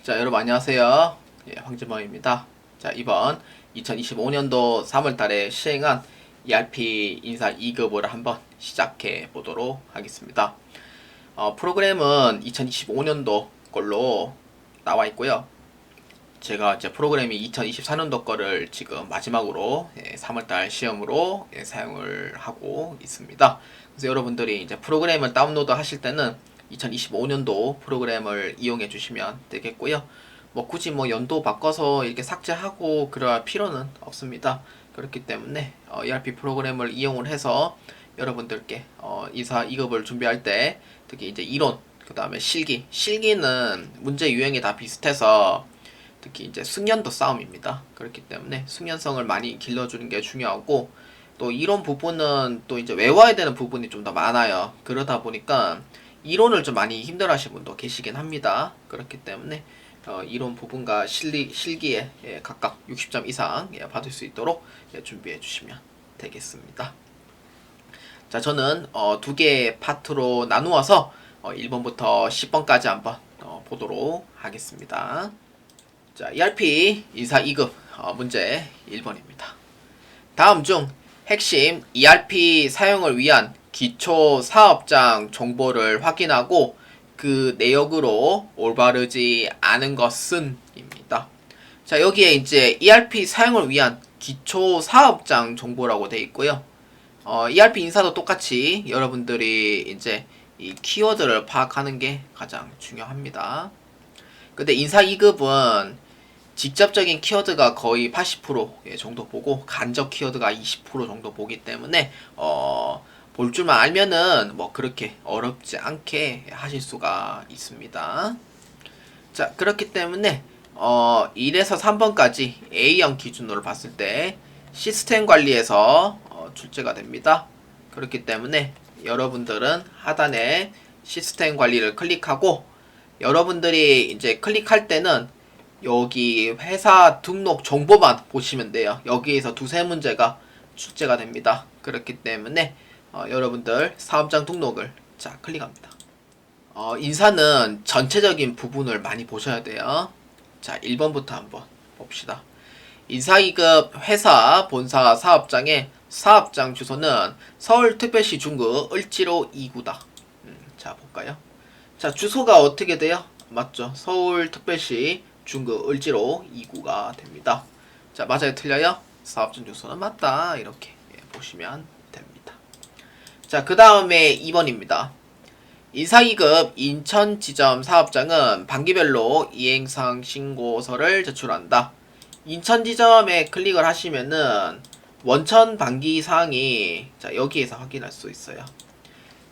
자, 여러분 안녕하세요. 예, 황진범입니다. 자, 이번 2025년도 3월달에 시행한 ERP 인사 2급을 한번 시작해 보도록 하겠습니다. 프로그램은 2025년도 걸로 나와 있고요. 제가 이제 프로그램이 2024년도 거를 지금 마지막으로 3월달 시험으로 사용을 하고 있습니다. 그래서 여러분들이 이제 프로그램을 다운로드 하실 때는 2025년도 프로그램을 이용해 주시면 되겠고요. 뭐 굳이 뭐 연도 바꿔서 이렇게 삭제하고 그럴 필요는 없습니다. 그렇기 때문에 ERP 프로그램을 이용을 해서 여러분들께 인사 2급을 준비할 때 특히 이제 이론, 그 다음에 실기는 문제 유형이 다 비슷해서 특히 이제 숙련도 싸움입니다. 그렇기 때문에 숙련성을 많이 길러주는 게 중요하고, 또 이론 부분은 또 이제 외워야 되는 부분이 좀 더 많아요. 그러다 보니까 이론을 좀 많이 힘들어하시는 분도 계시긴 합니다. 그렇기 때문에 이론 부분과 실기에 각각 60점 이상 받을 수 있도록 준비해 주시면 되겠습니다. 자, 저는 두 개의 파트로 나누어서 1번부터 10번까지 한번 보도록 하겠습니다. 자, ERP 인사 2급 문제 1번입니다. 다음 중 핵심 ERP 사용을 위한 기초 사업장 정보를 확인하고 그 내역으로 올바르지 않은 것은 입니다. 자, 여기에 이제 ERP 사용을 위한 기초 사업장 정보라고 되어 있고요. ERP 인사도 똑같이 여러분들이 이제 이 키워드를 파악하는 게 가장 중요합니다. 근데 인사 2급은 직접적인 키워드가 거의 80% 정도 보고 간접 키워드가 20% 정도 보기 때문에 볼 줄만 알면은 뭐 그렇게 어렵지 않게 하실 수가 있습니다. 자, 그렇기 때문에 1에서 3번까지 A형 기준으로 봤을 때 시스템 관리에서 출제가 됩니다. 그렇기 때문에 여러분들은 하단에 시스템 관리를 클릭하고, 여러분들이 이제 클릭할 때는 여기 회사 등록 정보만 보시면 돼요. 여기에서 두세 문제가 출제가 됩니다. 그렇기 때문에 여러분들 사업장 등록을 자 클릭합니다. 인사는 전체적인 부분을 많이 보셔야 돼요. 자, 1번부터 한번 봅시다. 인사 2급 회사 본사 사업장의 사업장 주소는 서울특별시 중구 을지로 2구다. 자, 볼까요? 자, 주소가 어떻게 돼요? 맞죠? 서울특별시 중구 을지로 2구가 됩니다. 자, 맞아요? 틀려요? 사업장 주소는 맞다. 이렇게 보시면 됩니다. 자, 그 다음에 2번입니다. 인사 2급 인천지점 사업장은 반기별로 이행사항 신고서를 제출한다. 인천지점에 클릭을 하시면은 원천 반기 사항이 자 여기에서 확인할 수 있어요.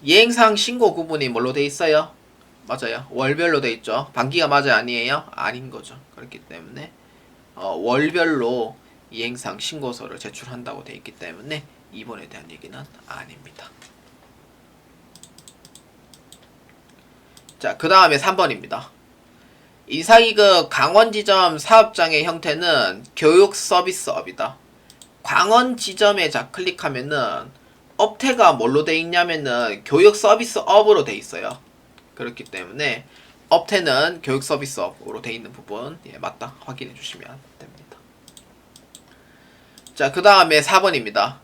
이행사항 신고 구분이 뭘로 돼 있어요? 맞아요. 월별로 돼 있죠. 반기가 맞아요? 아니에요? 아닌 거죠. 그렇기 때문에 월별로 이행사항 신고서를 제출한다고 돼 있기 때문에 2번에 대한 얘기는 아닙니다. 자, 그 다음에 3번입니다. 인사 2급 강원지점 사업장의 형태는 교육 서비스업이다. 강원지점에 자 클릭하면은 업태가 뭘로 돼 있냐면은 교육 서비스업으로 돼 있어요. 그렇기 때문에 업태는 교육 서비스업으로 돼 있는 부분 맞다 확인해 주시면 됩니다. 자, 그 다음에 4번입니다.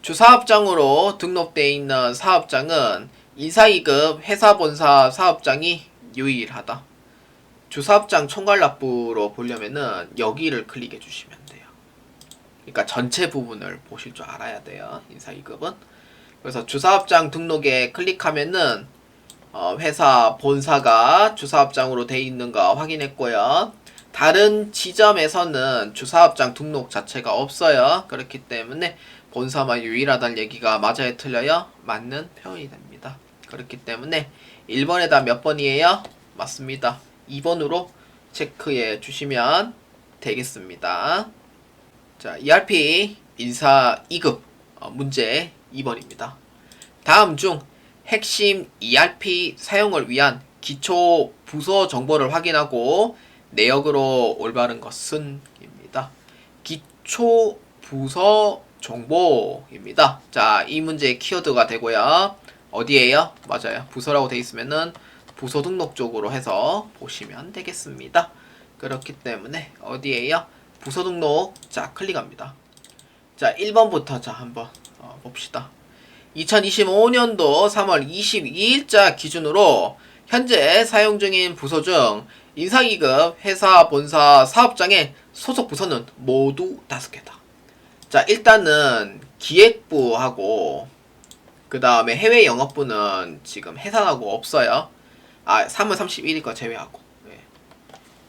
주사업장으로 등록되어 있는 사업장은 인사 2급 회사 본사 사업장이 유일하다. 주사업장 총괄납부로 보려면은 여기를 클릭해 주시면 돼요. 그러니까 전체 부분을 보실 줄 알아야 돼요. 인사 2급은. 그래서 주사업장 등록에 클릭하면은 회사 본사가 주사업장으로 돼 있는가 확인했고요. 다른 지점에서는 주사업장 등록 자체가 없어요. 그렇기 때문에 본사만 유일하다는 얘기가 맞아요? 틀려요? 맞는 표현이 됩니다. 그렇기 때문에 1번에다 몇 번이에요? 맞습니다. 2번으로 체크해 주시면 되겠습니다. 자, ERP 인사 2급 문제 2번입니다. 다음 중 핵심 ERP 사용을 위한 기초 부서 정보를 확인하고 내역으로 올바른 것은 입니다. 기초 부서 정보입니다. 자, 이 문제의 키워드가 되고요. 어디에요? 맞아요. 부서라고 돼 있으면은 부서 등록 쪽으로 해서 보시면 되겠습니다. 그렇기 때문에 어디에요? 부서 등록. 자, 클릭합니다. 자, 1번부터 자 한번 봅시다. 2025년도 3월 22일자 기준으로 현재 사용 중인 부서 중 인사기급, 회사, 본사, 사업장의 소속 부서는 모두 5개다. 자, 일단은 기획부하고 그 다음에 해외 영업부는 지금 해산하고 없어요. 3월 31일 거 제외하고.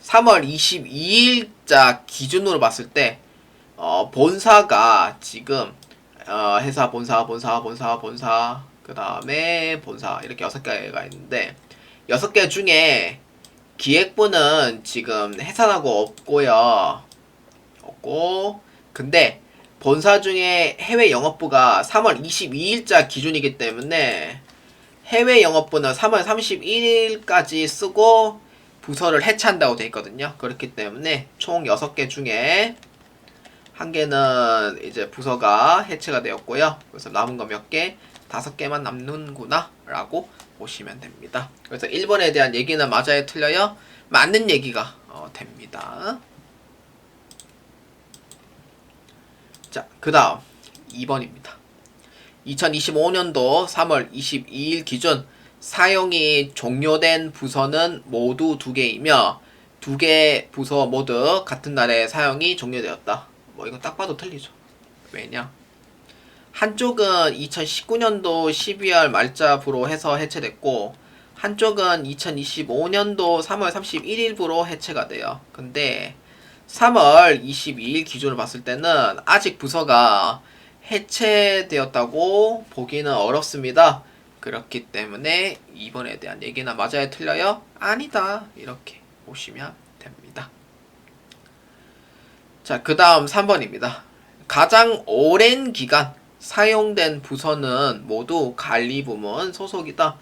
3월 22일자 기준으로 봤을 때 본사가 지금 회사, 본사, 그 다음에 본사 이렇게 6개가 있는데 6개 중에 기획부는 지금 해산하고 없고 근데 본사 중에 해외 영업부가 3월 22일자 기준이기 때문에 해외 영업부는 3월 31일까지 쓰고 부서를 해체한다고 되어 있거든요. 그렇기 때문에 총 6개 중에 1개는 이제 부서가 해체가 되었고요. 그래서 남은 거 몇 개? 5개만 남는구나 라고 보시면 됩니다. 그래서 1번에 대한 얘기는 맞아요, 틀려요? 맞는 얘기가 됩니다. 자, 그 다음 2번입니다. 2025년도 3월 22일 기준 사용이 종료된 부서는 모두 2개이며 2개 부서 모두 같은 날에 사용이 종료되었다. 뭐 이거 딱 봐도 틀리죠. 왜냐? 한쪽은 2019년도 12월 말자부로 해서 해체됐고 한쪽은 2025년도 3월 31일부로 해체가 돼요. 근데 3월 22일 기준으로 봤을 때는 아직 부서가 해체되었다고 보기는 어렵습니다. 그렇기 때문에 2번에 대한 얘기는 맞아요, 틀려요? 아니다. 이렇게 보시면 됩니다. 자, 그 다음 3번입니다. 가장 오랜 기간 사용된 부서는 모두 관리부문 소속이다.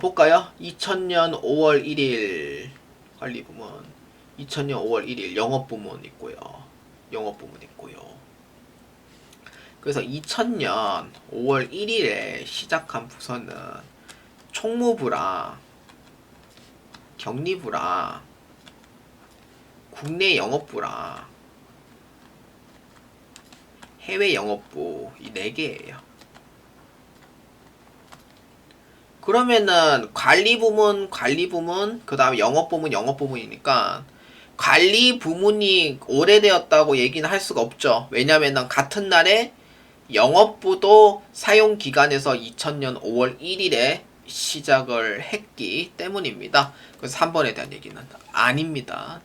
볼까요? 2000년 5월 1일 관리부문, 2000년 5월 1일 영업부문 있고요. 그래서 2000년 5월 1일에 시작한 부서는 총무부랑 격리부랑 국내 영업부랑 해외 영업부 이 4개예요. 그러면은 관리부문, 그 다음에 영업부문이니까 관리부문이 오래되었다고 얘기는 할 수가 없죠. 왜냐면은 같은 날에 영업부도 사용기간에서 2000년 5월 1일에 시작을 했기 때문입니다. 그래서 3번에 대한 얘기는 아닙니다.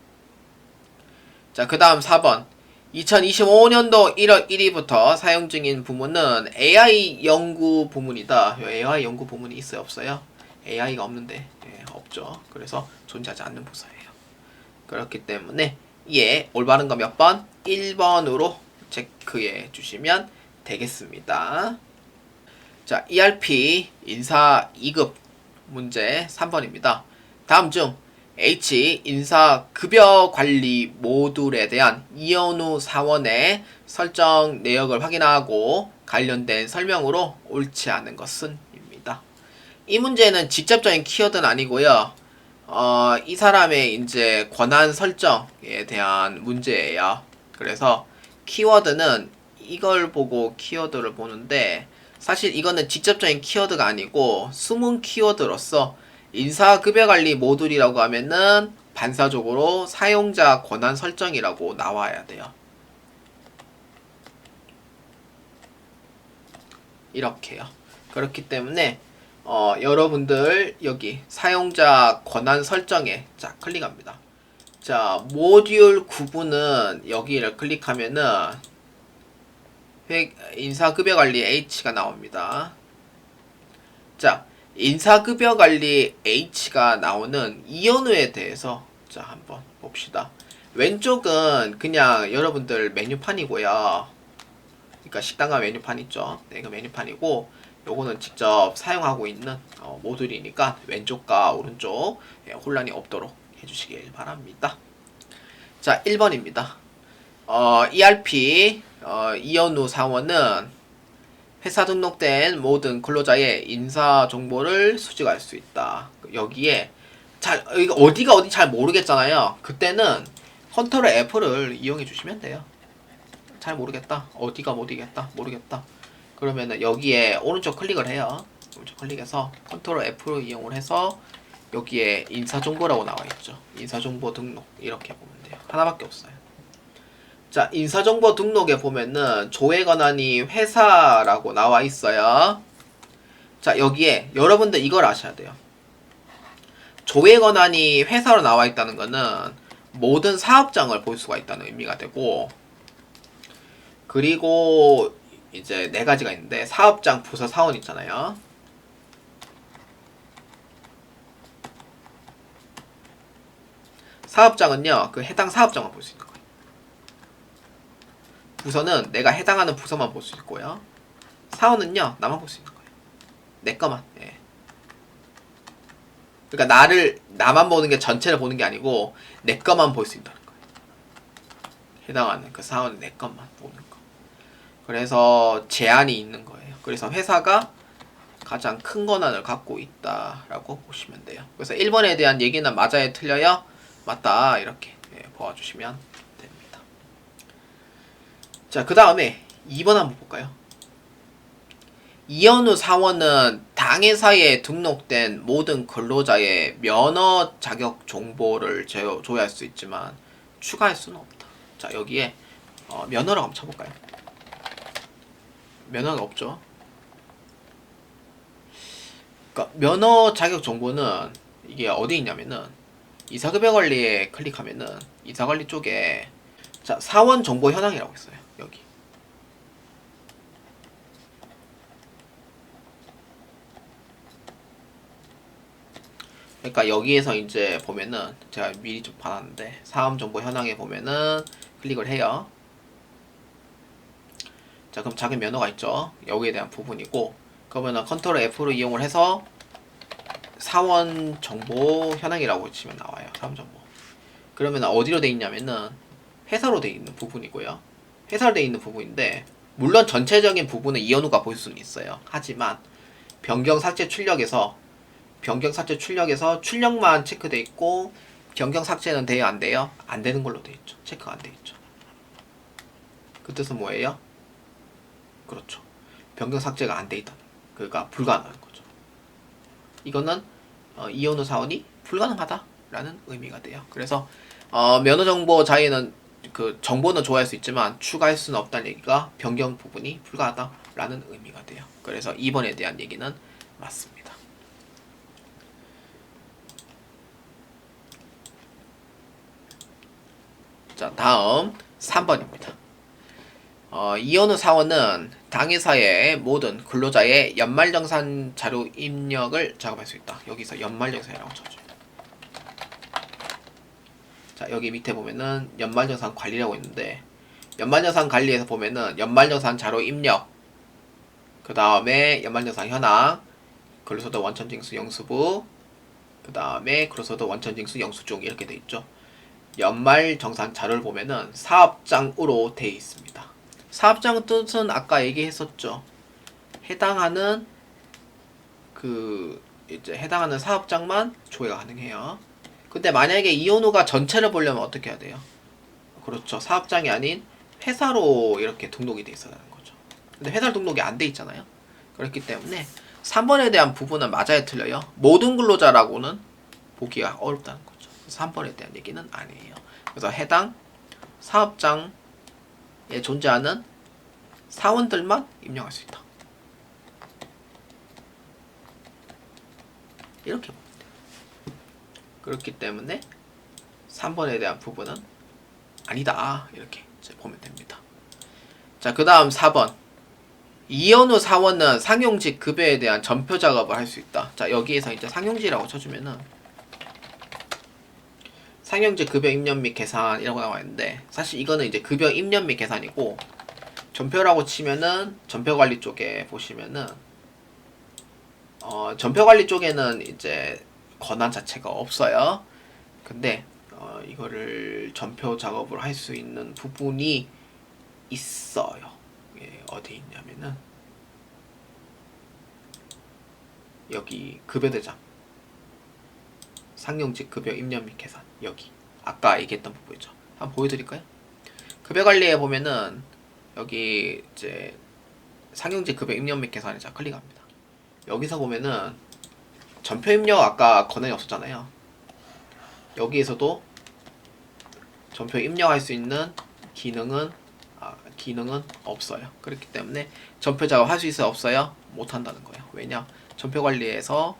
자, 그 다음 4번. 2025년도 1월 1일부터 사용 중인 부문은 AI 연구 부문이다. AI 연구 부문이 있어요, 없어요? AI가 없는데, 없죠. 그래서 존재하지 않는 부서예요. 그렇기 때문에 올바른 거 몇 번? 1번으로 체크해 주시면 되겠습니다. 자, ERP 인사 2급 문제 3번입니다. 다음 중 H 인사 급여 관리 모듈에 대한 이현우 사원의 설정 내역을 확인하고 관련된 설명으로 옳지 않은 것은 입니다. 이 문제는 직접적인 키워드는 아니고요. 이 사람의 이제 권한 설정에 대한 문제예요. 그래서 키워드는 이걸 보고 키워드를 보는데 사실 이거는 직접적인 키워드가 아니고 숨은 키워드로서 인사급여관리 모듈이라고 하면은 반사적으로 사용자 권한 설정이라고 나와야 돼요. 이렇게요. 그렇기 때문에 여러분들 여기 사용자 권한 설정에 자 클릭합니다. 자, 모듈 9부는 여기를 클릭하면은 인사급여관리 H가 나옵니다. 자, 인사급여관리 H가 나오는 이현우에 대해서 자 한번 봅시다. 왼쪽은 그냥 여러분들 메뉴판이고요. 그러니까 식당과 메뉴판 있죠. 네, 이거 메뉴판이고 요거는 직접 사용하고 있는 모듈이니까 왼쪽과 오른쪽 혼란이 없도록 해주시길 바랍니다. 자, 1번입니다. ERP 이현우 사원은 회사 등록된 모든 근로자의 인사 정보를 수집할 수 있다. 여기에 이거 어디가 어디 잘 모르겠잖아요. 그때는 컨트롤 F를 이용해 주시면 돼요. 잘 모르겠다. 어디가 모르겠다. 그러면은 여기에 오른쪽 클릭을 해요. 오른쪽 클릭해서 컨트롤 F를 이용을 해서 여기에 인사정보라고 나와 있죠. 인사정보 등록 이렇게 보면 돼요. 하나밖에 없어요. 자, 인사정보 등록에 보면은 조회 권한이 회사라고 나와 있어요. 자, 여기에 여러분들 이걸 아셔야 돼요. 조회 권한이 회사로 나와 있다는 거는 모든 사업장을 볼 수가 있다는 의미가 되고, 그리고 이제 네 가지가 있는데 사업장, 부서, 사원 있잖아요. 사업장은요, 그 해당 사업장만 볼 수 있는 거예요. 부서는 내가 해당하는 부서만 볼 수 있고요. 사원은요, 나만 볼 수 있는 거예요. 내 거만. 예. 그러니까 나만 보는 게 전체를 보는 게 아니고 내 거만 볼 수 있다는 거예요. 해당하는 그 사원은 내 것만 보는 거. 그래서 제한이 있는 거예요. 그래서 회사가 가장 큰 권한을 갖고 있다라고 보시면 돼요. 그래서 1번에 대한 얘기는 맞아요, 틀려요? 맞다, 이렇게 보아주시면 됩니다. 자, 그 다음에 2번 한번 볼까요? 이현우 사원은 당회사에 등록된 모든 근로자의 면허 자격 정보를 조회할 수 있지만 추가할 수는 없다. 자, 여기에 면허를 한번 쳐볼까요? 면허가 없죠. 그러니까 면허 자격 정보는 이게 어디 있냐면은 이사급여 관리에 클릭하면은 이사관리 쪽에 자, 사원 정보 현황이라고 있어요. 여기. 그러니까 여기에서 이제 보면은 제가 미리 좀 봐놨는데 사업 정보 현황에 보면은 클릭을 해요. 자, 그럼 작은 면허가 있죠. 여기에 대한 부분이고, 그러면은 컨트롤 F로 이용을 해서 사원 정보 현황이라고 치면 나와요. 사원 정보. 그러면 어디로 돼 있냐면은 회사로 돼 있는 부분이고요. 회사로 돼 있는 부분인데 물론 전체적인 부분은 이현우가 볼 수는 있어요. 하지만 변경 삭제 출력에서 출력만 체크돼 있고 변경 삭제는 돼요, 안 돼요? 안 되는 걸로 돼 있죠. 체크가 안 돼 있죠. 그 뜻은 뭐예요? 그렇죠. 변경 삭제가 안 돼 있다. 그러니까 불가능한 거죠. 이거는 이현우 사원이 불가능하다라는 의미가 돼요. 그래서 면허 정보 자에는 그 정보는 조회할 수 있지만 추가할 수는 없다는 얘기가 변경 부분이 불가하다라는 의미가 돼요. 그래서 2번에 대한 얘기는 맞습니다. 자, 다음 3번입니다. 이현우 사원은 당회사의 모든 근로자의 연말정산 자료 입력을 작업할 수 있다. 여기서 연말정산이라고 쳐줘요. 자, 여기 밑에 보면은 연말정산 관리라고 있는데 연말정산 관리에서 보면은 연말정산 자료 입력, 그 다음에 연말정산 현황, 근로소득 원천징수 영수부, 그 다음에 근로소득 원천징수 영수증 이렇게 돼 있죠. 연말정산 자료를 보면은 사업장으로 돼 있습니다. 사업장 뜻은 아까 얘기했었죠. 해당하는 해당하는 사업장만 조회가 가능해요. 근데 만약에 이현우가 전체를 보려면 어떻게 해야 돼요? 그렇죠. 사업장이 아닌 회사로 이렇게 등록이 돼 있어야 하는 거죠. 근데 회사 등록이 안 돼 있잖아요. 그렇기 때문에 3번에 대한 부분은 맞아요, 틀려요? 모든 근로자라고는 보기가 어렵다는 거죠. 3번에 대한 얘기는 아니에요. 그래서 해당 사업장에 존재하는 사원들만 입력할 수 있다. 이렇게 보면 돼요. 그렇기 때문에 3번에 대한 부분은 아니다. 이렇게 보면 됩니다. 자, 그 다음 4번. 이현우 사원은 상용직 급여에 대한 전표 작업을 할 수 있다. 자, 여기에서 이제 상용직이라고 쳐주면은 상용직 급여 입력 및 계산이라고 나와 있는데 사실 이거는 이제 급여 입력 및 계산이고 전표라고 치면은 전표관리 쪽에 보시면은 전표관리 쪽에는 이제 권한 자체가 없어요. 근데 이거를 전표 작업을 할 수 있는 부분이 있어요. 예, 어디 있냐면은 여기 급여대장 상용직 급여 입력 및 계산. 여기 아까 얘기했던 부분이죠. 한번 보여드릴까요? 급여 관리에 보면은 여기 이제 상용직 급여 입력 및 계산에 자 클릭합니다. 여기서 보면은 전표 입력 아까 권한이 없었잖아요. 여기에서도 전표 입력할 수 있는 기능은 없어요. 그렇기 때문에 전표 작업 할 수 있어요? 없어요? 못한다는 거예요. 왜냐? 전표 관리에서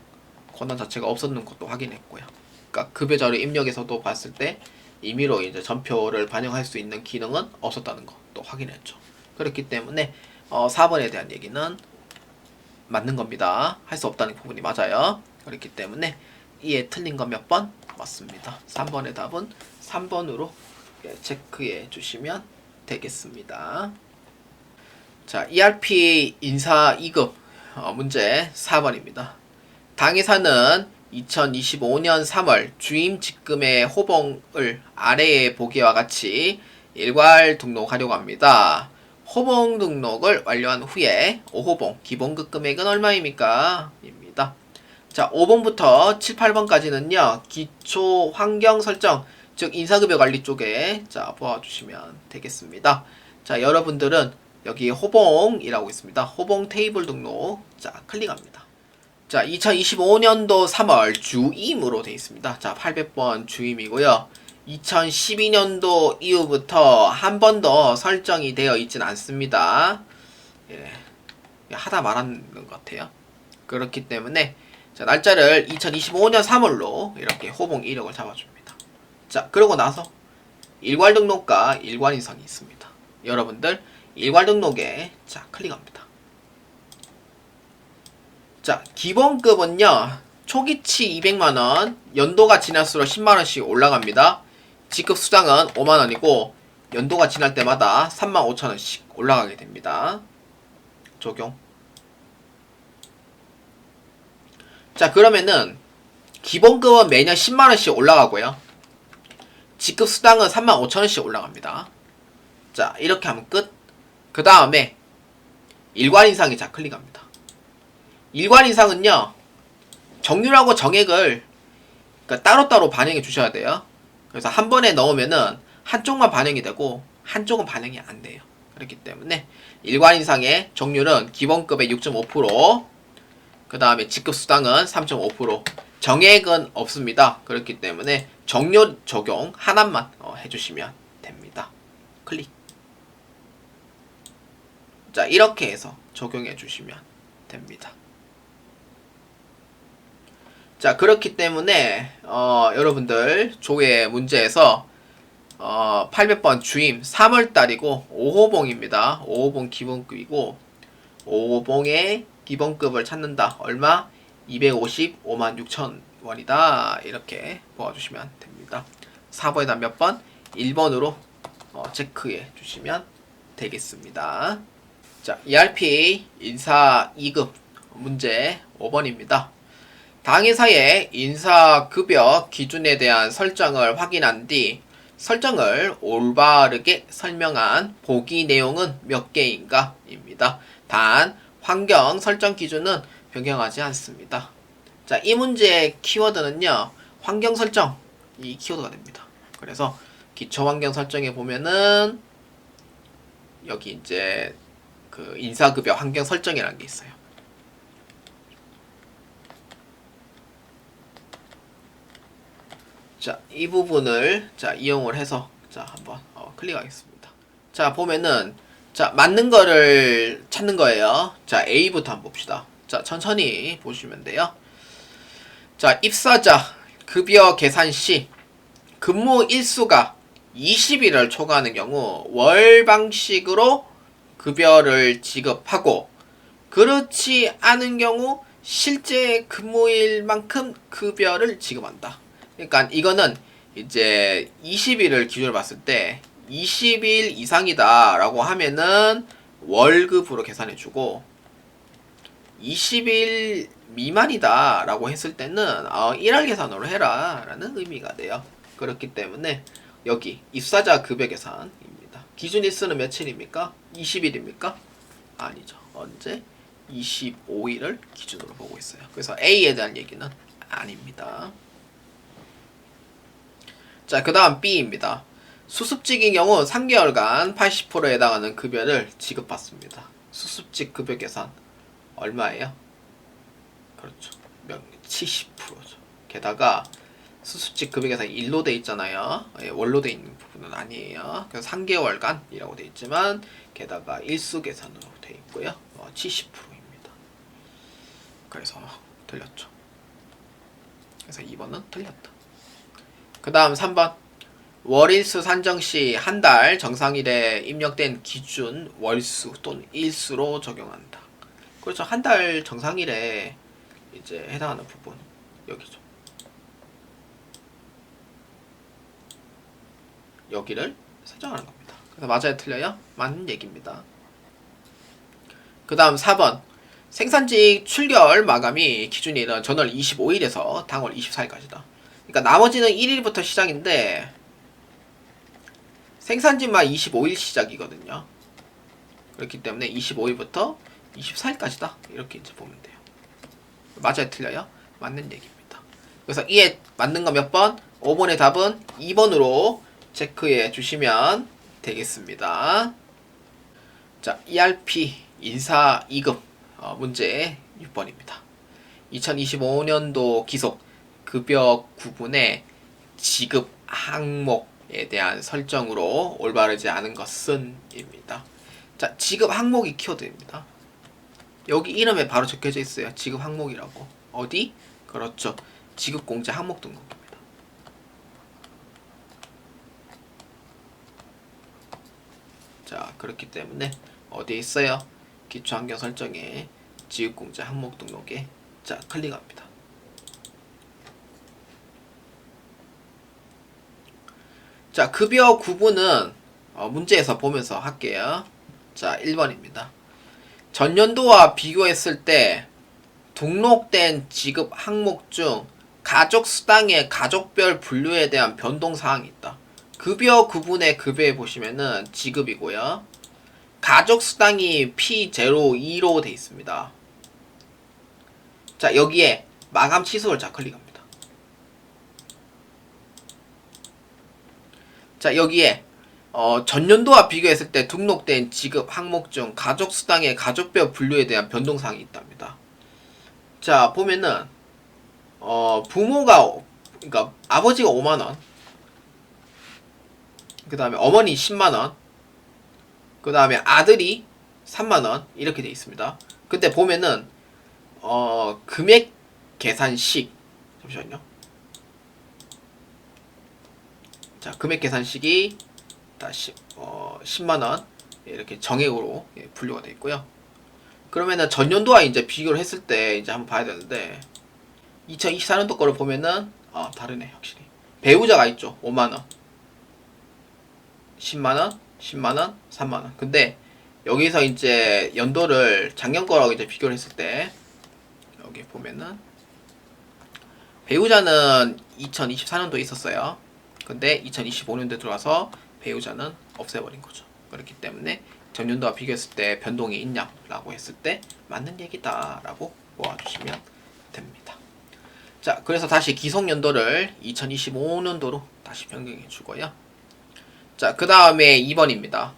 권한 자체가 없었는 것도 확인했고요. 그러니까 급여 자료 입력에서도 봤을 때 임의로 이제 전표를 반영할 수 있는 기능은 없었다는 것도 확인했죠. 그렇기 때문에 4번에 대한 얘기는 맞는 겁니다. 할 수 없다는 부분이 맞아요. 그렇기 때문에 이에 틀린 건 몇 번? 맞습니다. 3번의 답은 3번으로 체크해 주시면 되겠습니다. 자, ERP 인사 2급 문제 4번입니다. 당회사는 2025년 3월 주임 직급의 호봉을 아래의 보기와 같이 일괄 등록하려고 합니다. 호봉 등록을 완료한 후에 5호봉 기본급 금액은 얼마입니까? 입니다. 자, 5번부터 7, 8번까지는요. 기초 환경 설정, 즉 인사급여 관리 쪽에 자 보아주시면 되겠습니다. 자, 여러분들은 여기 호봉이라고 있습니다. 호봉 테이블 등록 자 클릭합니다. 자, 2025년도 3월 주임으로 되어 있습니다. 자, 800번 주임이고요. 2012년도 이후부터 한 번 더 설정이 되어 있진 않습니다. 예, 하다 말하는 것 같아요. 그렇기 때문에 자, 날짜를 2025년 3월로 이렇게 호봉 이력을 잡아줍니다. 자, 그러고 나서 일괄 등록과 일괄 인상이 있습니다. 여러분들 일괄 등록에 자 클릭합니다. 자, 기본급은요 초기치 200만원, 연도가 지날수록 10만원씩 올라갑니다. 직급 수당은 5만원이고 연도가 지날 때마다 35,000원씩 올라가게 됩니다. 적용. 자, 그러면은 기본급은 매년 10만원씩 올라가고요. 직급 수당은 35,000원씩 올라갑니다. 자, 이렇게 하면 끝. 그 다음에 일괄 인상에 자 클릭합니다. 일괄 인상은요 정률하고 정액을 그러니까 따로따로 반영해 주셔야 돼요. 그래서 한 번에 넣으면은 한쪽만 반영이 되고 한쪽은 반영이 안 돼요. 그렇기 때문에 일괄 인상의 정률은 기본급의 6.5%, 그 다음에 직급 수당은 3.5%, 정액은 없습니다. 그렇기 때문에 정률 적용 하나만 해주시면 됩니다. 클릭. 자, 이렇게 해서 적용해 주시면 됩니다. 자, 그렇기 때문에 여러분들 조회 문제에서 800번 주임 3월달이고 5호봉입니다. 5호봉 기본급이고 5호봉의 기본급을 찾는다. 얼마? 255만 6천 원이다. 이렇게 보아주시면 됩니다. 4번에 답 몇 번? 1번으로 체크해 주시면 되겠습니다. 자, ERP 인사 2급 문제 5번입니다. 당회사의 인사급여 기준에 대한 설정을 확인한 뒤 설정을 올바르게 설명한 보기 내용은 몇 개인가? 입니다. 단 환경 설정 기준은 변경하지 않습니다. 자, 이 문제의 키워드는요. 환경 설정 이 키워드가 됩니다. 그래서 기초 환경 설정에 보면은 여기 이제 그 인사급여 환경 설정이라는 게 있어요. 자, 이 부분을 자 이용을 해서 자 한번 클릭하겠습니다. 자, 보면은 자 맞는 거를 찾는 거예요. 자, A부터 한번 봅시다. 자, 천천히 보시면 돼요. 자, 입사자 급여 계산 시 근무 일수가 20일을 초과하는 경우 월 방식으로 급여를 지급하고 그렇지 않은 경우 실제 근무일만큼 급여를 지급한다. 그러니까 이거는 이제 20일을 기준으로 봤을 때 20일 이상이다 라고 하면은 월급으로 계산해주고 20일 미만이다 라고 했을 때는 일할 계산으로 해라 라는 의미가 돼요. 그렇기 때문에 여기 입사자 급여 계산입니다. 기준 일수는 며칠입니까? 20일입니까? 아니죠. 언제? 25일을 기준으로 보고 있어요. 그래서 A에 대한 얘기는 아닙니다. 자, 그 다음 B입니다. 수습직의 경우 3개월간 80%에 해당하는 급여를 지급받습니다. 수습직 급여 계산 얼마예요? 그렇죠. 70%죠. 게다가 수습직 급여 계산이 일로 돼 있잖아요. 예, 월로 돼 있는 부분은 아니에요. 그래서 3개월간이라고 돼 있지만 게다가 일수 계산으로 돼 있고요. 70%입니다. 그래서 틀렸죠. 그래서 2번은 틀렸다. 그 다음 3번. 월일수 산정 시 한 달 정상일에 입력된 기준 월수 또는 일수로 적용한다. 그렇죠. 한 달 정상일에 이제 해당하는 부분 여기죠. 여기를 설정하는 겁니다. 그래서 맞아요, 틀려요? 맞는 얘기입니다. 그 다음 4번. 생산직 출결 마감이 기준일은 전월 25일에서 당월 24일까지다. 그러니까 나머지는 1일부터 시작인데 생산직만 25일 시작이거든요. 그렇기 때문에 25일부터 24일까지다. 이렇게 이제 보면 돼요. 맞아요, 틀려요? 맞는 얘기입니다. 그래서 이에 맞는 거 몇 번? 5번의 답은 2번으로 체크해 주시면 되겠습니다. 자, ERP 인사 2급 문제 6번입니다. 2025년도 기속 급여 구분의 지급 항목에 대한 설정으로 올바르지 않은 것은 입니다. 자, 지급 항목이 키워드입니다. 여기 이름에 바로 적혀져 있어요. 지급 항목이라고. 어디? 그렇죠. 지급공제 항목 등록입니다. 자, 그렇기 때문에 어디에 있어요? 기초환경 설정에 지급공제 항목 등록에 자, 클릭합니다. 자, 급여 구분은 문제에서 보면서 할게요. 자, 1번입니다. 전년도와 비교했을 때 등록된 지급 항목 중 가족 수당의 가족별 분류에 대한 변동 사항이 있다. 급여 구분의 급여에 보시면은 지급이고요. 가족 수당이 P02로 돼 있습니다. 자, 여기에 마감 취소를 자 클릭합니다. 자, 여기에 전년도와 비교했을 때 등록된 지급 항목 중 가족 수당의 가족별 분류에 대한 변동 사항이 있답니다. 자, 보면은 부모가 그러니까 아버지가 5만 원, 그 다음에 어머니 10만 원, 그 다음에 아들이 3만 원 이렇게 돼 있습니다. 근데 보면은 금액 계산식 잠시만요. 자, 금액 계산식이 다시 10만 원 이렇게 정액으로 분류가 되어 있고요. 그러면은 전년도와 이제 비교를 했을 때 이제 한번 봐야 되는데 2024년도 거를 보면은 다르네 확실히. 배우자가 있죠. 5만 원, 10만 원, 10만 원, 3만 원. 근데 여기서 이제 연도를 작년 거라고 이제 비교를 했을 때 여기 보면은 배우자는 2024년도에 있었어요. 근데 2025년도에 들어와서 배우자는 없애버린 거죠. 그렇기 때문에 전년도와 비교했을 때 변동이 있냐라고 했을 때 맞는 얘기다라고 모아주시면 됩니다. 자, 그래서 다시 기속연도를 2025년도로 다시 변경해 주고요. 자, 그 다음에 2번입니다.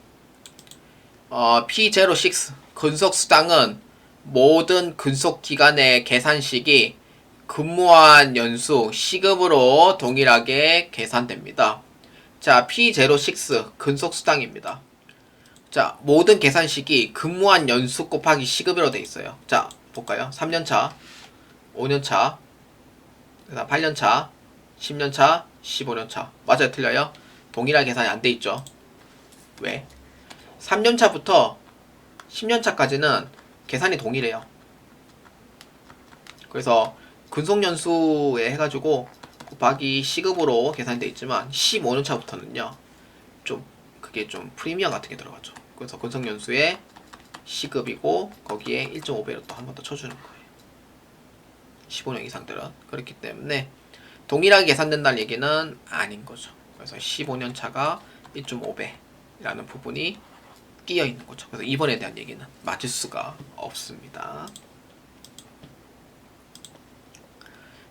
P06 근속수당은 모든 근속기간의 계산식이 근무한 연수 시급으로 동일하게 계산됩니다. 자, P06 근속수당입니다. 자, 모든 계산식이 근무한 연수 곱하기 시급으로 되어 있어요. 자, 볼까요? 3년차, 5년차, 그 다음 8년차, 10년차, 15년차. 맞아요? 틀려요? 동일하게 계산이 안 돼 있죠. 왜? 3년차부터 10년차까지는 계산이 동일해요. 그래서 근속연수에 해가지고 곱하기 시급으로 계산이 돼 있지만 15년차부터는요 좀 그게 좀 프리미엄 같은 게 들어가죠. 그래서 근속연수에 시급이고 거기에 1.5배로 또 한 번 더 쳐주는 거예요. 15년 이상들은. 그렇기 때문에 동일하게 계산된다는 얘기는 아닌 거죠. 그래서 15년차가 1.5배라는 부분이 끼어 있는 거죠. 그래서 이번에 대한 얘기는 맞을 수가 없습니다.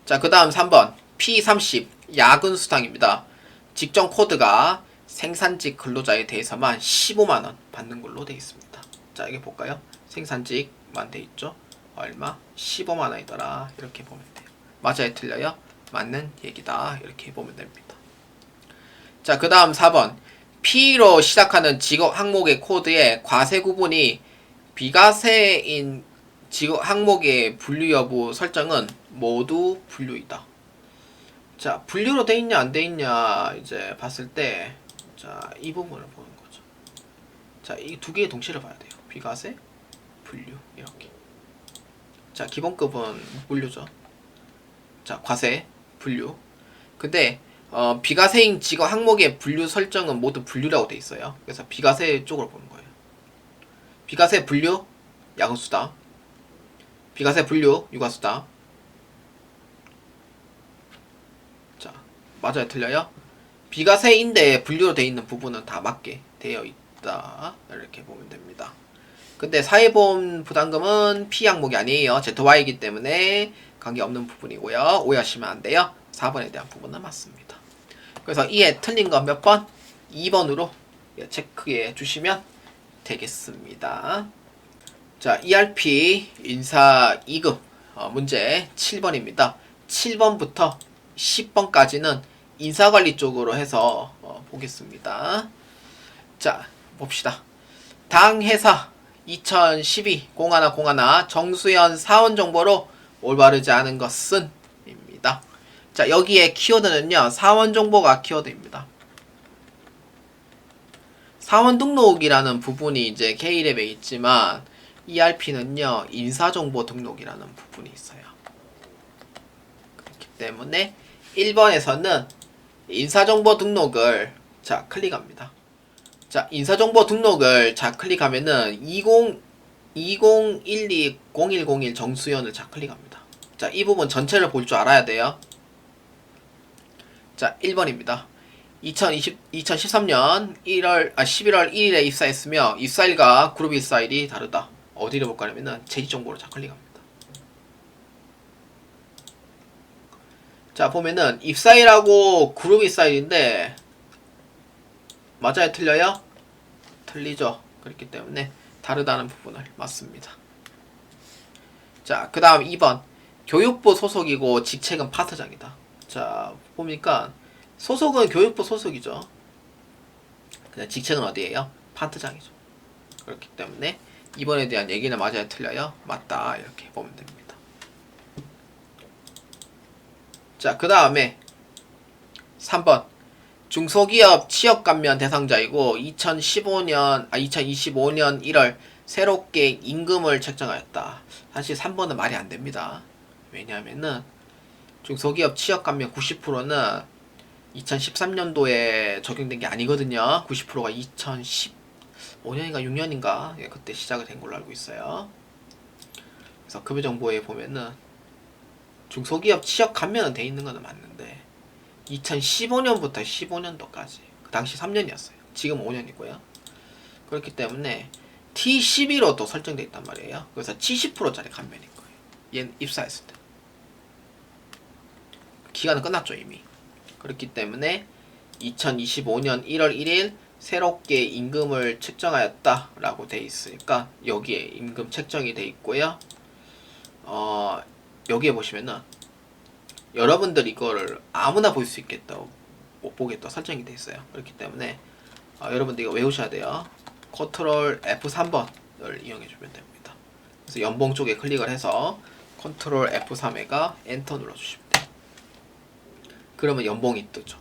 자, 그 다음 3번 P30 야근 수당입니다. 직전 코드가 생산직 근로자에 대해서만 15만원 받는 걸로 되어 있습니다. 자, 여기 볼까요? 생산직만 돼 있죠? 얼마? 15만원이더라. 이렇게 보면 돼요. 맞아요? 틀려요? 맞는 얘기다. 이렇게 보면 됩니다. 자, 그 다음 4번. P로 시작하는 직업 항목의 코드의 과세 구분이 비과세인 직업 항목의 분류 여부 설정은 모두 분류이다. 자, 분류로 돼 있냐 안 돼 있냐 이제 봤을 때, 자, 이 부분을 보는 거죠. 자, 이 두 개의 동시를 봐야 돼요. 비과세, 분류 이렇게. 자, 기본급은 분류죠. 자, 과세, 분류. 근데 비과세인 직업 항목의 분류 설정은 모두 분류라고 돼 있어요. 그래서 비과세 쪽으로 보는 거예요. 비과세 분류, 야근수당. 비과세 분류, 육아수당. 자, 맞아요? 틀려요? 비과세인데 분류로 되어 있는 부분은 다 맞게 되어 있다. 이렇게 보면 됩니다. 근데 사회보험 부담금은 P 항목이 아니에요. ZY이기 때문에 관계없는 부분이고요. 오해하시면 안 돼요. 4번에 대한 부분은 맞습니다. 그래서 이에 틀린 건 몇 번? 2번으로 체크해 주시면 되겠습니다. 자, ERP 인사 2급 문제 7번입니다. 7번부터 10번까지는 인사관리 쪽으로 해서 보겠습니다. 자, 봅시다. 당 회사 2012 0101 정수연 사원 정보로 올바르지 않은 것은 입니다. 자, 여기에 키워드는요, 사원 정보가 키워드입니다. 사원 등록이라는 부분이 이제 K랩에 있지만 ERP는요, 인사정보 등록이라는 부분이 있어요. 그렇기 때문에 1번에서는 인사정보 등록을 자, 클릭합니다. 자, 인사정보 등록을 자, 클릭하면은 2012-0101 정수연을 자, 클릭합니다. 자, 이 부분 전체를 볼 줄 알아야 돼요. 자, 1번입니다. 2013년 11월 1일에 입사했으며 입사일과 그룹 입사일이 다르다. 어디를 볼까 하면은 재직정보로 자, 클릭합니다. 자, 보면은 입사일하고 그룹 입사일인데 맞아요? 틀려요? 틀리죠. 그렇기 때문에 다르다는 부분을 맞습니다. 자, 그 다음 2번. 교육부 소속이고 직책은 파트장이다. 자, 보니까 소속은 교육부 소속이죠. 근데 직책은 어디예요? 파트장이죠. 그렇기 때문에 2번에 대한 얘기는 맞아요? 틀려요? 맞다. 이렇게 보면 됩니다. 자, 그 다음에 3번. 중소기업 취업감면 대상자이고 2025년 1월 새롭게 임금을 책정하였다. 사실 3번은 말이 안 됩니다. 왜냐하면은 중소기업 취업감면 90%는 2013년도에 적용된 게 아니거든요. 90%가 2015년인가 6년인가 그때 시작이 된 걸로 알고 있어요. 그래서 급여정보에 보면은 중소기업 취업 감면은 돼 있는 거는 맞는데 2015년부터 15년도까지 그 당시 3년이었어요. 지금 5년이고요. 그렇기 때문에 T12로 또 설정되어 있단 말이에요. 그래서 70%짜리 감면인 거예요. 얘는 입사했을 때. 기간은 끝났죠 이미. 그렇기 때문에 2025년 1월 1일 새롭게 임금을 책정하였다 라고 돼 있으니까 여기에 임금 책정이 돼 있고요. 여기에 보시면은 여러분들 이거를 아무나 볼 수 있겠다고 못 보겠다 설정이 돼 있어요. 그렇기 때문에 여러분들 이거 외우셔야 돼요. 컨트롤 F3번을 이용해 주면 됩니다. 그래서 연봉 쪽에 클릭을 해서 컨트롤 F3에가 엔터 눌러주시면 돼요. 그러면 연봉이 뜨죠.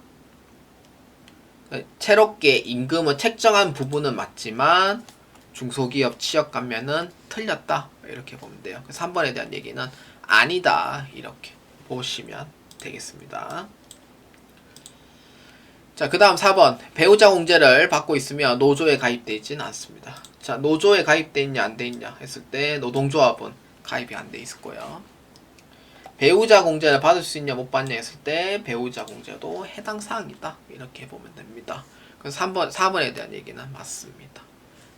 새롭게 임금은 책정한 부분은 맞지만 중소기업 취업 감면은 틀렸다 이렇게 보면 돼요. 3번에 대한 얘기는 아니다 이렇게 보시면 되겠습니다. 자, 그 다음 4번. 배우자 공제를 받고 있으며 노조에 가입되어 있지는 않습니다. 자, 노조에 가입되어 있냐 안 되어 있냐 했을 때 노동조합은 가입이 안 돼 있을 거예요. 배우자 공제를 받을 수 있냐 못 받냐 했을 때 배우자 공제도 해당 사항이다 이렇게 보면 됩니다. 그래서 4번에 대한 얘기는 맞습니다.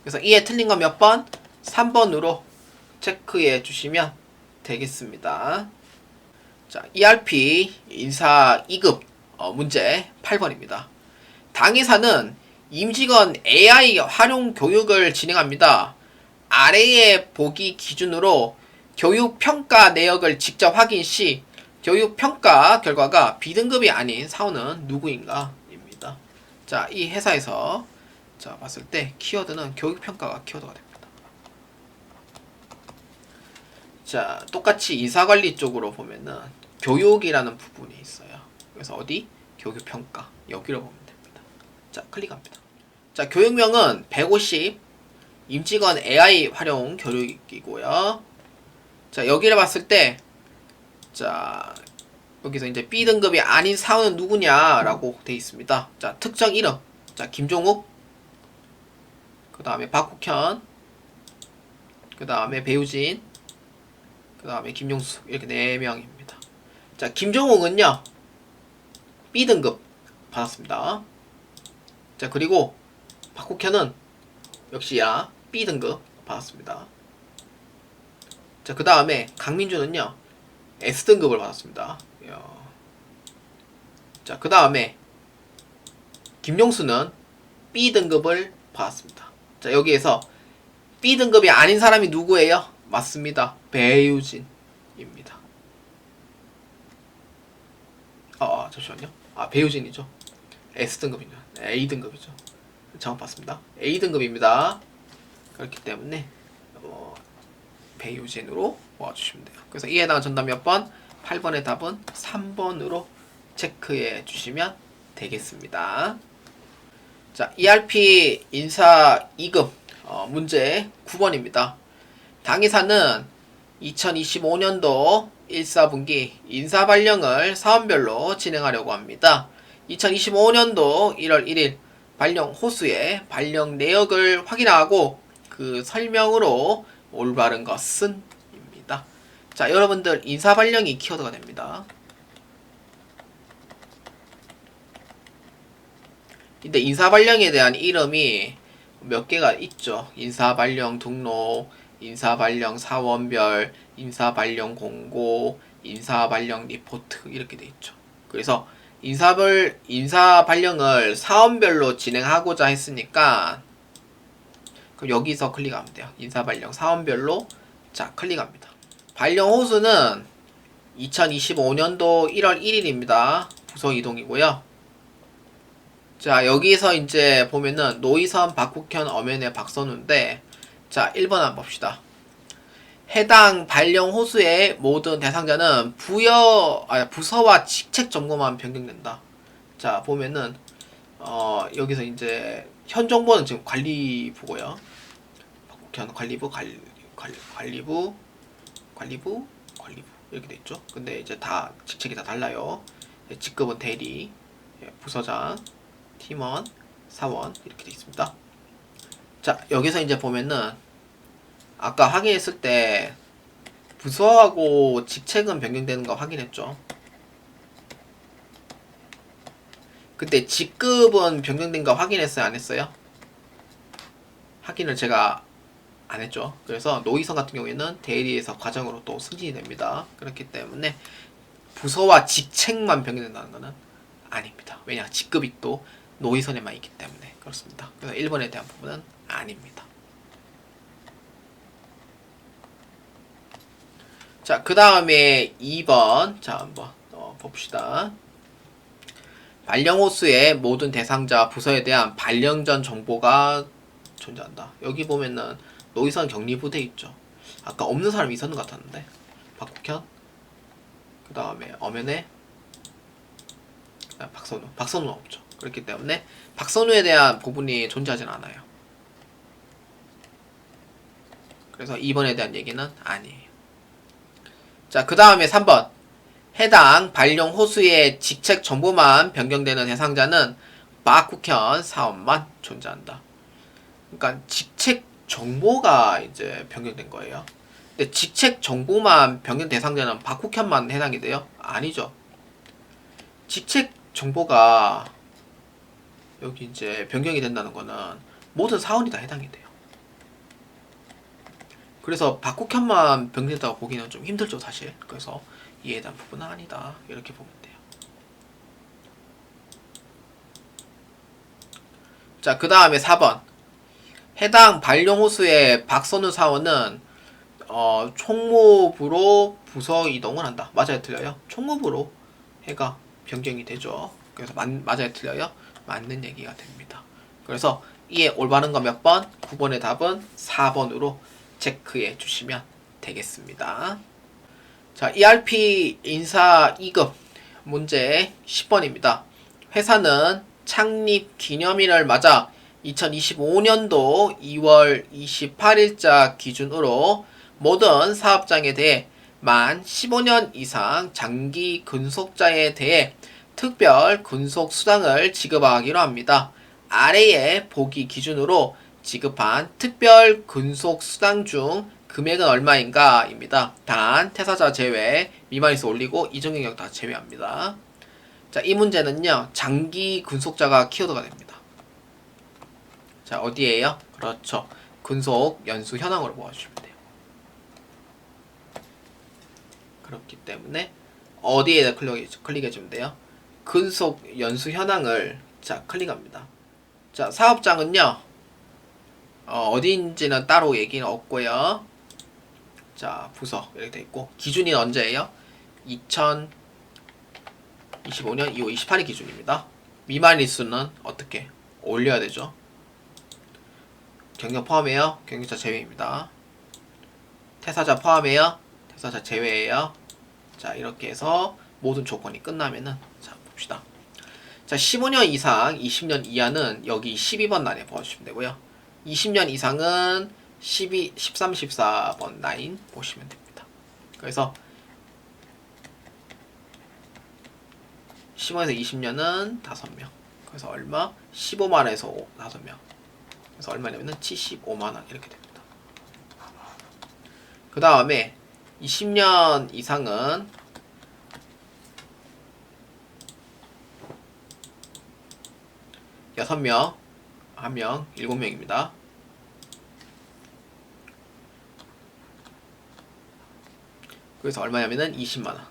그래서 이에 틀린 건 몇 번? 3번으로 체크해 주시면 되겠습니다. 자, ERP 인사 2급 문제 8번입니다. 당회사는 임직원 AI 활용 교육을 진행합니다. 아래의 보기 기준으로 교육평가 내역을 직접 확인 시 교육평가 결과가 B등급이 아닌 사원은 누구인가? 입니다. 자, 이 회사에서 자 봤을 때 키워드는 교육평가가 키워드가 됩니다. 자, 똑같이 인사관리 쪽으로 보면은 교육이라는 부분이 있어요. 그래서 어디? 교육평가. 여기로 보면 됩니다. 자, 클릭합니다. 자, 교육명은 150 임직원 AI 활용 교육이고요. 자, 여기를 봤을 때 자, 여기서 이제 B등급이 아닌 사원은 누구냐라고 되어 있습니다. 자, 특정 이름. 자, 김종욱. 그 다음에 박국현. 그 다음에 배우진. 그 다음에 김용수. 이렇게 4명입니다. 자, 김종욱은요, B등급 받았습니다. 자, 그리고 박국현은 역시야 B등급 받았습니다. 자, 그 다음에 강민주는요, S등급을 받았습니다. 자, 그 다음에 김용수는 B등급을 받았습니다. 자, 여기에서 B등급이 아닌 사람이 누구예요? 맞습니다. 배유진입니다. 잠시만요. 배유진이죠. S등급이죠. A등급이죠. 잘못 봤습니다. A등급입니다. 그렇기 때문에 배유진으로 모아주시면 돼요. 그래서 이에 해당하는 전답 몇 번? 8번의 답은 3번으로 체크해 주시면 되겠습니다. 자, ERP 인사 2급 문제 9번입니다. 당회사는 2025년도 1, 4분기 인사 발령을 사원별로 진행하려고 합니다. 2025년도 1월 1일 발령 호수의 발령 내역을 확인하고 그 설명으로 올바른 것은 입니다. 자, 여러분들 인사 발령이 키워드가 됩니다. 근데 인사 발령에 대한 이름이 몇 개가 있죠. 인사 발령 등록, 인사 발령 사원별, 인사 발령 공고, 인사 발령 리포트 이렇게 돼 있죠. 그래서 인사 발령을 사원별로 진행하고자 했으니까 그럼 여기서 클릭하면 돼요. 인사 발령 사원별로 자 클릭합니다. 발령 호수는 2025년도 1월 1일입니다. 부서 이동이고요. 자, 여기서 이제 보면은 노희선, 박국현, 엄연의 박선우인데 자, 1번 한번 봅시다. 해당 발령 호수의 모든 대상자는 부서와 직책 정보만 변경된다. 자, 보면은 여기서 이제 현 정보는 지금 관리부고요. 박국현 관리부 이렇게 돼 있죠. 근데 이제 다 직책이 다 달라요. 직급은 대리, 부서장, 팀원, 사원 이렇게 돼 있습니다. 자, 여기서 이제 보면은 아까 확인했을 때 부서하고 직책은 변경되는 거 확인했죠. 근데 직급은 변경된 거 확인했어요? 안 했어요? 확인을 제가 안 했죠. 그래서 노희선 같은 경우에는 대리에서 과장으로 또 승진이 됩니다. 그렇기 때문에 부서와 직책만 변경된다는 것은 아닙니다. 왜냐? 직급이 또 노희선에만 있기 때문에 그렇습니다. 그래서 1번에 대한 부분은 아닙니다. 자, 그 다음에 2번 자 한번 봅시다. 발령 호수의 모든 대상자 부서에 대한 발령 전 정보가 존재한다. 여기 보면은 노희선 격리부대 있죠. 아까 없는 사람이 있었는 것 같았는데 박국현 그 다음에 엄연의 박선우는 없죠. 그렇기 때문에 박선우에 대한 부분이 존재하진 않아요. 그래서 2번에 대한 얘기는 아니에요. 자, 그 다음에 3번 해당 발령 호수의 직책 정보만 변경되는 대상자는 박국현 사원만 존재한다. 그러니까 직책 정보가 이제 변경된 거예요. 근데 직책 정보만 변경 대상자는 박국현만 해당이 돼요? 아니죠. 직책 정보가 여기 이제 변경이 된다는 거는 모든 사원이 다 해당이 돼요. 그래서 박국현만 변경된다고 보기는 좀 힘들죠, 사실. 그래서 이에 대한 부분은 아니다. 이렇게 보면 돼요. 자, 그 다음에 4번. 해당 발령호수의 박선우 사원은 총무부로 부서 이동을 한다. 맞아요, 틀려요? 총무부로 해가 변경이 되죠. 그래서 맞아요, 틀려요? 맞는 얘기가 됩니다. 그래서 이에 올바른 거 몇 번? 9번의 답은 4번으로 체크해 주시면 되겠습니다. 자, ERP 인사 2급 문제 10번입니다. 회사는 창립 기념일을 맞아 2025년도 2월 28일자 기준으로 모든 사업장에 대해 만 15년 이상 장기 근속자에 대해 특별 근속 수당을 지급하기로 합니다. 아래의 보기 기준으로 지급한 특별 근속 수당 중 금액은 얼마인가? 입니다. 단, 퇴사자 제외, 미만에서 올리고 이중경력 다 제외합니다. 자, 이 문제는요, 장기 근속자가 키워드가 됩니다. 자, 어디에요? 그렇죠. 근속 연수 현황으로 모아주시면 돼요. 그렇기 때문에 어디에다 클릭해주면 돼요? 근속 연수 현황을 자 클릭합니다. 자, 사업장은요, 어디인지는 따로 얘기는 없고요. 자, 부서 이렇게 돼 있고 기준이 언제예요? 2025년 2월 28일 기준입니다. 미만 일수는 어떻게 올려야 되죠? 경력 포함해요? 경력자 제외입니다. 퇴사자 포함해요? 퇴사자 제외예요. 자, 이렇게 해서 모든 조건이 끝나면은 자, 봅시다. 자, 15년 이상 20년 이하는 여기 12번 라인에 보아주시면 되고요. 20년 이상은 12, 13, 14번 라인 보시면 됩니다. 그래서 15에서 20년은 5명. 그래서 얼마? 15만에서 5명. 그래서 얼마냐면은 75만원 이렇게 됩니다. 그 다음에 20년 이상은 6명, 1명, 7명입니다. 그래서 얼마냐면은 20만원.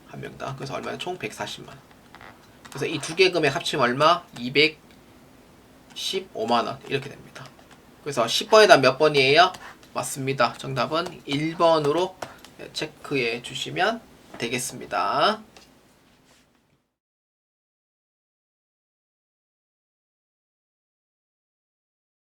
한 명당. 그래서 얼마냐? 총 140만원. 그래서 이 두 개 금액 합치면 얼마? 215만원. 이렇게 됩니다. 그래서 10번에다 몇 번이에요? 맞습니다. 정답은 1번으로 체크해 주시면 되겠습니다.